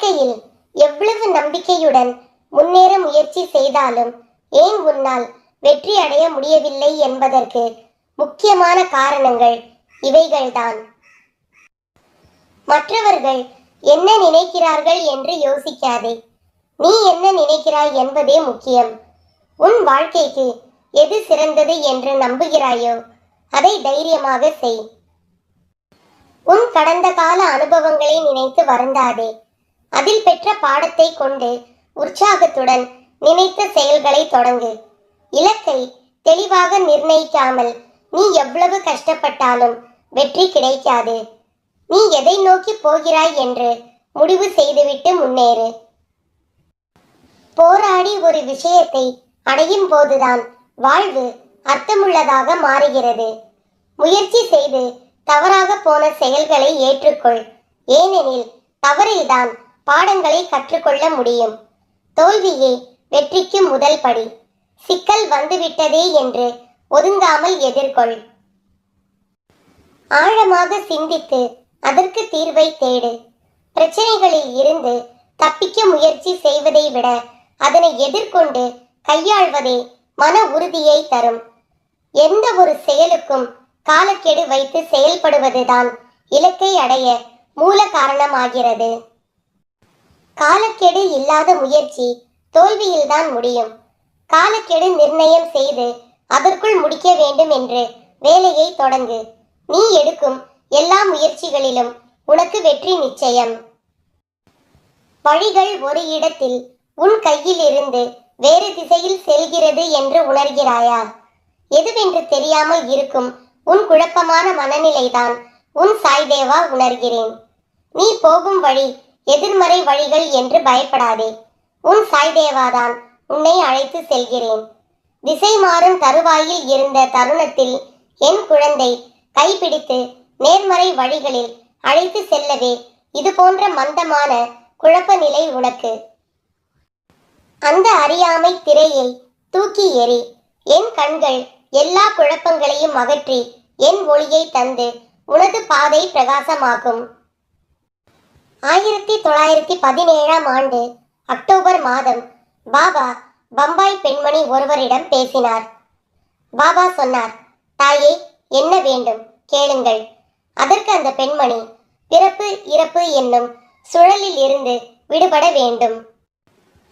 வாழ்க்கையில் எவ்வளவு நம்பிக்கையுடன் முன்னேற முயற்சி செய்தாலும் ஏன் உன்னால் வெற்றி அடைய முடியவில்லை என்பதற்கு முக்கியமான காரணங்கள் இவைகள்தான். மற்றவர்கள் என்ன நினைக்கிறார்கள் என்று யோசிக்காதே. நீ என்ன நினைக்கிறாய் என்பதே முக்கியம். உன் வாழ்க்கைக்கு எது சிறந்தது என்று நம்புகிறாயோ அதை தைரியமாக செய். உன் கடந்த கால அனுபவங்களை நினைத்து வருந்தாதே. அதில் பெற்ற பாடத்தை கொண்டு உற்சாகத்துடன் நினைத்த செயல்களை தொடங்கு. இலக்கை தெளிவாக நிர்ணயிக்காமல் நீ எவ்வளவு கஷ்டப்பட்டாலும் வெற்றி கிடைக்காது. நீ எதை நோக்கி போகிறாய் என்று முடிவு செய்துவிட்டு முன்னேறு. போராடி ஒரு விஷயத்தை அடையும் போதுதான் வாழ்வு அர்த்தமுள்ளதாக மாறுகிறது. முயற்சி செய்து தவறாக போன செயல்களை ஏற்றுக்கொள். ஏனெனில் தவறில்தான் பாடங்களை கற்றுக்கொள்ள முடியும். தோல்வியே வெற்றிக்கு முதல் படி. சிக்கல் வந்துவிட்டதே என்று ஒதுங்காமல் எதிர்கொள். ஆழமாக சிந்தித்து அதற்கு தீர்வை தேடு. பிரச்சனைகளில் இருந்து தப்பிக்க முயற்சி செய்வதை விட அதனை எதிர்கொண்டு கையாள்வதே மன உறுதியை தரும். எந்த ஒரு செயலுக்கும் காலக்கெடு வைத்து செயல்படுவதுதான் இலக்கை அடைய மூல காரணமாகிறது. காலக்கெடு இல்லாத முயற்சி தோல்வியில்தான் முடியும். காலக்கெடு நிர்ணயம் செய்து அதற்குள் முடிக்க வேண்டும் என்று வேலையை தொடங்கு. நீ எடுக்கும் எல்லா முயற்சிகளிலும் உனக்கு வெற்றி நிச்சயம். வழிகள் ஒரு இடத்தில் உன் கையில் இருந்து வேறு திசையில் செல்கிறது என்று உணர்கிறாயா? எதுவென்று தெரியாமல் இருக்கும் உன் குழப்பமான மனநிலைதான் உன் சாய்தேவா உணர்கிறேன். நீ போகும் வழி எதிர்மறை வழிகள் என்று பயப்படாதே. உன் சாய்தேவாதான் உன்னை அழைத்து செல்கிறேன். திசை மாறும் தருவாயில் இருந்த தருணத்தில் என் குழந்தை கைப்பிடித்து நேர்மறை வழிகளில் அழைத்து செல்லவே இது போன்ற மந்தமான குழப்ப நிலை உனக்கு. அந்த அறியாமை திரையை தூக்கி எறி. என் கண்கள் எல்லா குழப்பங்களையும் அகற்றி என் ஒளியை தந்து உனது பாதை பிரகாசமாகும். 1917ஆம் ஆண்டு அக்டோபர் மாதம் பாபா பம்பாய் பெண்மணி ஒருவரிடம் பேசினார். பாபா சொன்னார், தாயே, என்ன வேண்டும் கேளுங்கள். அதற்கு அந்த பெண்மணி, பிறப்பு இறப்பு என்னும் சுழலில் இருந்து விடுபட வேண்டும்.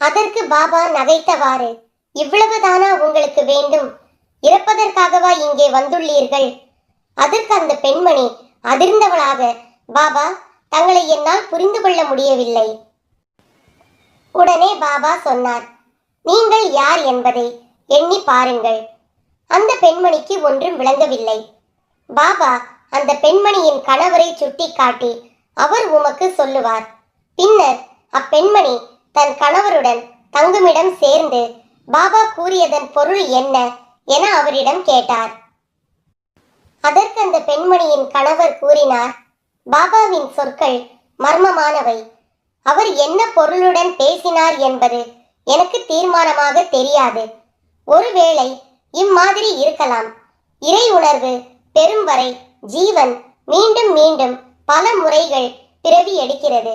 அதற்கு பாபா நகைத்தவாறு, இவ்வளவுதானா உங்களுக்கு வேண்டும்? இறப்பதற்காகவா இங்கே வந்துள்ளீர்கள்? அதற்கு அந்த பெண்மணி அதிர்ந்தவளாக, பாபா, தங்களை என்னால் புரிந்து கொள்ள முடியவில்லை. உடனே பாபா சொன்னார், நீங்கள் யார் என்பதை எண்ணி பாருங்கள். அந்த பெண்மணிக்கு ஒன்றும் விளங்கவில்லை. பாபா அந்த பெண்மணியின் கணவரை சுட்டி காட்டி, அவர் உமக்கு சொல்லுவார். பின்னர் அப்பெண்மணி தன் கணவருடன் தங்குமிடம் சேர்ந்து பாபா கூறியதன் பொருள் என்ன என அவரிடம் கேட்டார். அதற்கு அந்த பெண்மணியின் கணவர் கூறினார், பாபாவின் சொற்கள் மர்மமானவை. அவர் என்ன பொருளுடன் பேசினார் என்பது எனக்கு தீர்மானமாக தெரியாது. ஒருவேளை இம்மாதிரி இருக்கலாம். இறை உணர்வு பெறும் வரை ஜீவன் மீண்டும் மீண்டும் பல முறைகள் பிறவி எடுக்கிறது.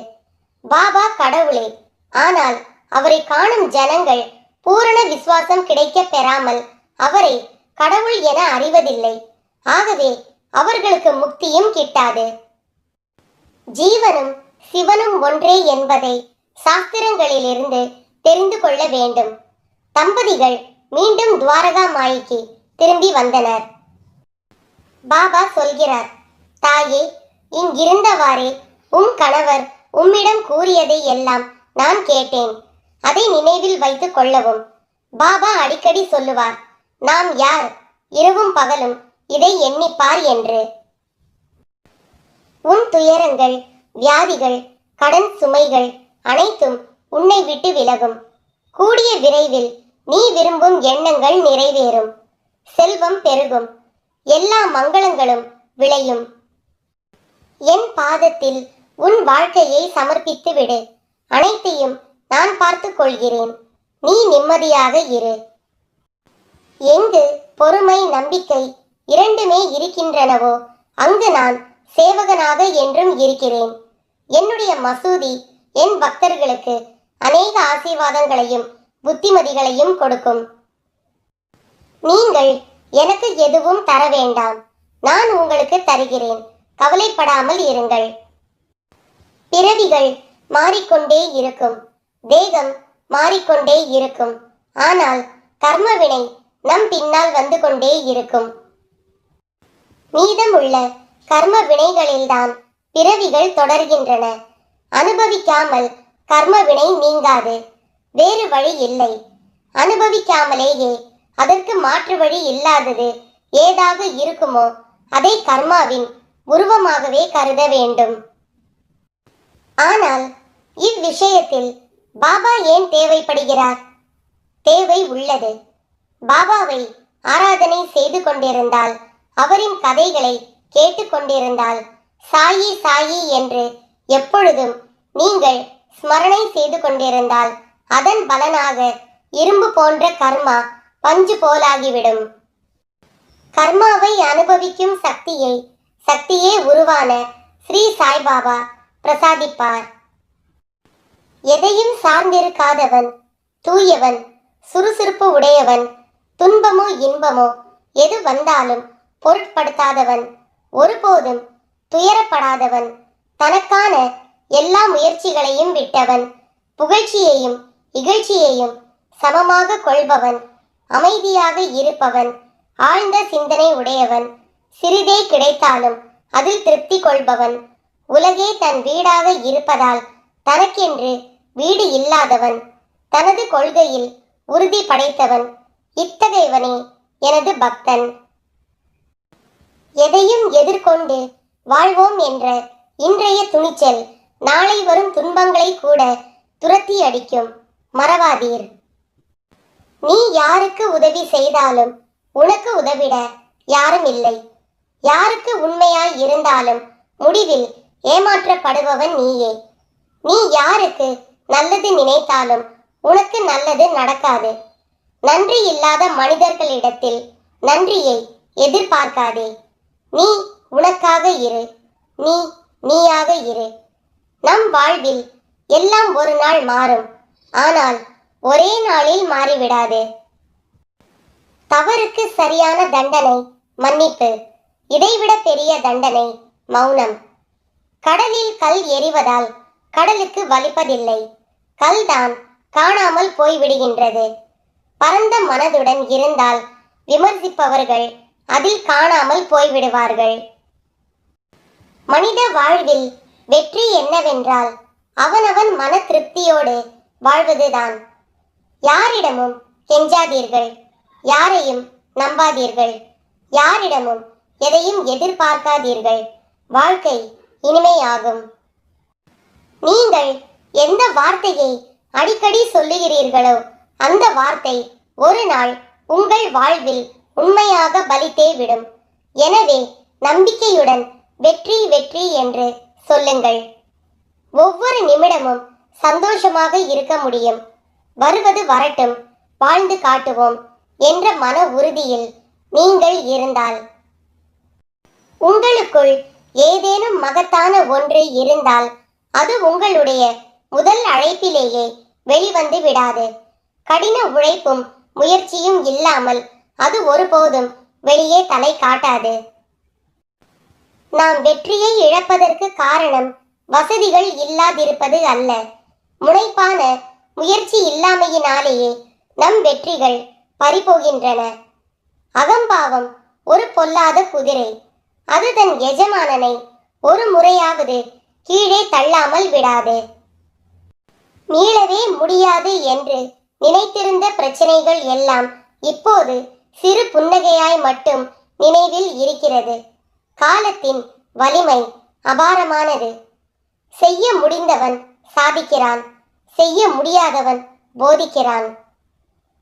பாபா கடவுளே, ஆனால் அவரை காணும் ஜனங்கள் பூரண விசுவாசம் கிடைக்க பெறாமல் அவரை கடவுள் என அறிவதில்லை. ஆகவே அவர்களுக்கு முக்தியும் கிட்டாது. ஜீவனும் சிவனும் ஒன்றே என்பதை சாஸ்திரங்களிலிருந்து தெரிந்து கொள்ள வேண்டும். தம்பதிகள் மீண்டும் துவாரகா மாய்க்கு திரும்பி வந்தனர். பாபா சொல்கிறார், தாயே, இங்கிருந்தவாறே உம் கணவர் உம்மிடம் கூறியதை எல்லாம் நான் கேட்டேன். அதை நினைவில் வைத்துக் கொள்ளவும். பாபா அடிக்கடி சொல்லுவார், நாம் யார், இரவும் பகலும் இதை எண்ணிப்பார் என்று. உன் துயரங்கள், வியாதிகள், கடன் சுமைகள் அனைத்தும் உன்னை விட்டு விலகும். கூடிய விரைவில் நீ விரும்பும் எண்ணங்கள் நிறைவேறும். செல்வம் பெருகும். எல்லா மங்களங்களும் விளையும். என் பாதத்தில் உன் வாழ்க்கையை சமர்ப்பித்து விடு. அனைத்தையும் நான் பார்த்துக் கொள்கிறேன். நீ நிம்மதியாக இரு. எங்கு பொறுமை, நம்பிக்கை இரண்டுமே இருக்கின்றனவோ அங்கு நான் சேவகனாக என்றும் இருக்கிறேன். என்னுடைய மசூதி என் பக்தர்களுக்கு அநேக ஆசீர்வாதங்களையும் புத்திமதிகளையும் கொடுக்கும். நீங்கள் எனக்கு எதுவும் தர வேண்டாம், நான் உங்களுக்கு தருகிறேன், கவலைப்படாமல் இருங்கள். பிறவிகள் மாறிக்கொண்டே இருக்கும், தேகம் மாறிக்கொண்டே இருக்கும், ஆனால் கர்மவினை நம் பின்னால் வந்து கொண்டே இருக்கும். மீதமுள்ள கர்ம வினைகளில்தான் பிறவிகள் தொடர்கின்றன. அனுபவிக்காமல் கர்மவினை நீங்காது, வேறு வழி இல்லை. அனுபவிக்காமலேயே அதற்கு மாற்று வழி இல்லாதது ஏதாக இருக்குமோ அதை கர்மாவின் உருவமாகவே கருத வேண்டும். ஆனால் இவ்விஷயத்தில் பாபா ஏன் தேவைப்படுகிறார்? தேவை உள்ளது. பாபாவை ஆராதனை செய்து கொண்டிருந்தால், அவரின் கதைகளை கேட்டுக்கொண்டிருந்தால், சாயி சாயி என்று எப்பொழுதும் நீங்கள் ஸ்மரணை செய்து கொண்டிருந்தால், அதன் பலனாக இரும்பு போன்ற கர்மா பஞ்சு போலாகிவிடும். கர்மாவை அனுபவிக்கும் சக்தியே உருவான ஸ்ரீ சாய்பாபா பிரசாதிப்பார். எதையும் சார்ந்திருக்காதவன், தூயவன், சுறுசுறுப்பு உடையவன், துன்பமோ இன்பமோ எது வந்தாலும் பொருட்படுத்தாதவன், ஒருபோதும் துயரப்படாதவன், தனக்கான எல்லா முயற்சிகளையும் விட்டவன், புகழ்ச்சியையும் இகழ்ச்சியையும் சமமாக கொள்பவன், அமைதியாக இருப்பவன், ஆழ்ந்த சிந்தனை உடையவன், சிறிதே கிடைத்தாலும் அதில் திருப்தி கொள்பவன், உலகே தன் வீடாக இருப்பதால் தனக்கென்று வீடு இல்லாதவன், தனது கொள்கையில் உறுதி படைத்தவன், இத்தகையவனே எனது பக்தன். எதையும் எதிர்கொண்டு வாழ்வோம் என்ற இன்றைய துணிச்சல் நாளை வரும் துன்பங்களை கூட துரத்தி அடிக்கும். மறவாதீர். நீ யாருக்கு உதவி செய்தாலும் உனக்கு உதவிட யாரும் இல்லை. யாருக்கு உண்மையாய் இருந்தாலும் முடிவில் ஏமாற்றப்படுபவன் நீயே. நீ யாருக்கு நல்லது நினைத்தாலும் உனக்கு நல்லது நடக்காது. நன்றி இல்லாத மனிதர்களிடத்தில் நன்றியை எதிர்பார்க்காதே. நீ உனக்காக இரு, நீ நீயாக இரு. நம் வாழ்வில் எல்லாம் ஒரு நாள் மாறும், ஆனால் ஒரே நாளில் மாறிவிடாது. தவறுக்கு சரியான தண்டனை மன்னிப்பு, இதைவிட பெரிய தண்டனை மௌனம். கடலில் கல் எறிவதால் கடலுக்கு வலிப்பதில்லை, கல்தான் காணாமல் போய்விடுகின்றது. பரந்த மனதுடன் இருந்தால் விமர்சிப்பவர்கள் அதில் காணாமல் போய்விடுவார்கள். மனித வாழ்வில் வெற்றி என்னவென்றால் அவனவன் மன திருப்தியோடு வாழ்வதுதான். யாரிடமும் கெஞ்சாதீர்கள், யாரையும் நம்பாதீர்கள், யாரிடமும் எதையும் எதிர்பார்க்காதீர்கள். வாழ்க்கை இனிமையாகும். நீங்கள் எந்த வார்த்தையை அடிக்கடி சொல்லுகிறீர்களோ அந்த வார்த்தை ஒரு நாள் உங்கள் வாழ்வில் உண்மையாக பலித்தே விடும். எனவே நம்பிக்கையுடன் வெற்றி வெற்றி என்று சொல்லுங்கள். ஒவ்வொரு நிமிடமும் சந்தோஷமாக இருக்க முடியும். வருவது வரட்டும், வாழ்ந்து காட்டுவோம் என்ற மன உறுதியில் நீங்கள் இருந்தால், உங்களுக்குள் ஏதேனும் மகத்தான ஒன்று இருந்தால் அது உங்களுடைய முதல் அழைப்பிலேயே வெளிவந்து விடாது. கடின உழைப்பும் முயற்சியும் இல்லாமல் அது ஒருபோதும் வெளியே தலை காட்டாது. நாம் வெற்றியை இழப்பதற்கு காரணம் வசதிகள் இல்லாதிருப்பது அல்ல, முனைப்பான முயற்சி இல்லாமையினாலேயே நம் வெற்றிகள் பறிபோகின்றன. அகம்பாவம் ஒரு பொல்லாத குதிரை, அது தன் எஜமானனை ஒரு முறையாவது கீழே தள்ளாமல் விடாது. மீளவே முடியாது என்று நினைத்திருந்த பிரச்சனைகள் எல்லாம் இப்போது சிறு புன்னகையாய் மட்டும் நினைவில் இருக்கிறது. காலத்தின் வலிமை அபாரமானது. செய்ய முடிந்தவன் சாதிக்கிறான், செய்ய முடியாதவன் போதிக்கிறான்.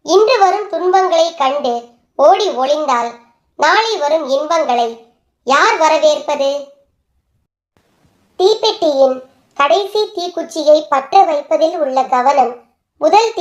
இன்று வரும் துன்பங்களை கண்டு ஓடி ஒளிந்தால் நாளை வரும் இன்பங்களை யார் வரவேற்பது? தீப்பெட்டியின் கடைசி தீக்குச்சியை பற்ற வைப்பதில் உள்ள கவனம் முதல்